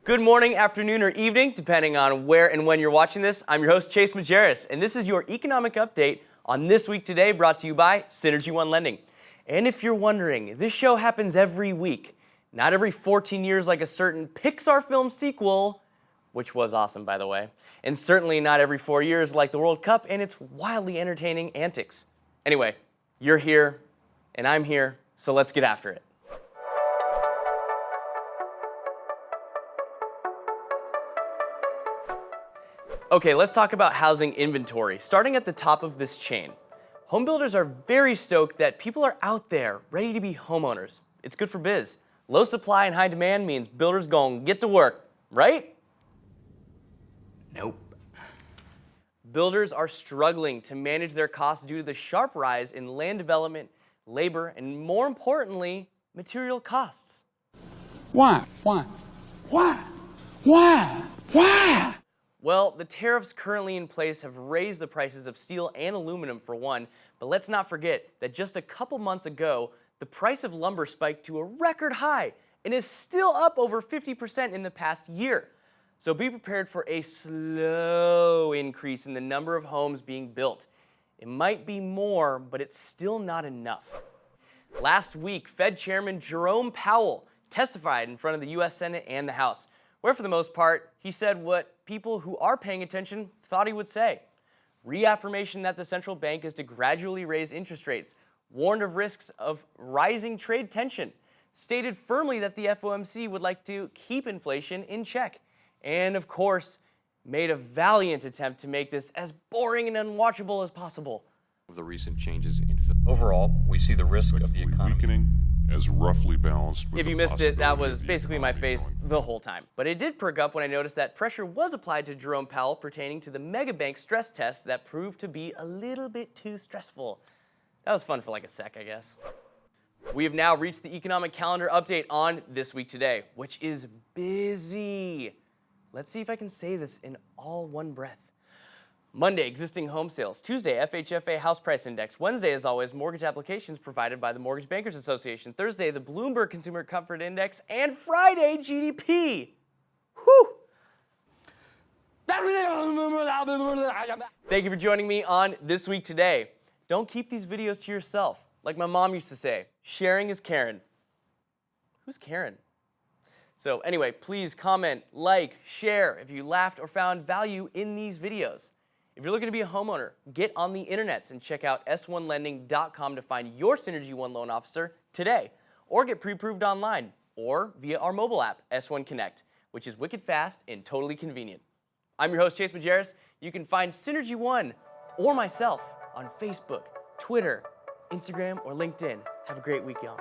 Good morning, afternoon, or evening, depending on where and when you're watching this. I'm your host, Chase Majerus, and this is your economic update on This Week Today, brought to you by synergyone Lending. And if you're wondering, this show happens every week, not every 14 years like a certain Pixar film sequel, which was awesome, by the way, and certainly not every 4 years like the World Cup and its wildly entertaining antics. Anyway, you're here, and I'm here, so let's get after it. Okay, let's talk about housing inventory. Starting at the top of this chain, home builders are very stoked that people are out there ready to be homeowners. It's good for biz. Low supply and high demand means builders gonna get to work, right? Nope. Builders are struggling to manage their costs due to the sharp rise in land development, labor, and more importantly, material costs. Why? Well, the tariffs currently in place have raised the prices of steel and aluminum for one, but let's not forget that just a couple months ago, the price of lumber spiked to a record high and is still up over 50% in the past year. So be prepared for a slow increase in the number of homes being built. It might be more, but it's still not enough. Last week, Fed Chairman Jerome Powell testified in front of the U.S. Senate and the House, where for the most part, he said what people who are paying attention thought he would say. Reaffirmation that the central bank is to gradually raise interest rates, warned of risks of rising trade tension, stated firmly that the FOMC would like to keep inflation in check, and of course, made a valiant attempt to make this as boring and unwatchable as possible. Of the recent changes in overall, we see the risk of the economy weakening as roughly balanced with If you the missed it, that possibility was of the basically my economy face going the whole time. But it did perk up when I noticed that pressure was applied to Jerome Powell pertaining to the mega bank stress test that proved to be a little bit too stressful. That was fun for like a sec, I guess. We have now reached the economic calendar update on This Week Today, which is busy. Let's see if I can say this in all one breath. Monday, existing home sales. Tuesday, FHFA house price index. Wednesday, as always, mortgage applications provided by the Mortgage Bankers Association. Thursday, the Bloomberg Consumer Comfort Index. And Friday, GDP. Whew. Thank you for joining me on This Week Today. Don't keep these videos to yourself. Like my mom used to say, sharing is Karen. Who's Karen? So anyway, please comment, like, share if you laughed or found value in these videos. If you're looking to be a homeowner, get on the internets and check out s1lending.com to find your synergyone loan officer today, or get pre-approved online, or via our mobile app, S1 Connect, which is wicked fast and totally convenient. I'm your host, Chase Majerus. You can find synergyone or myself on Facebook, Twitter, Instagram, or LinkedIn. Have a great week, y'all.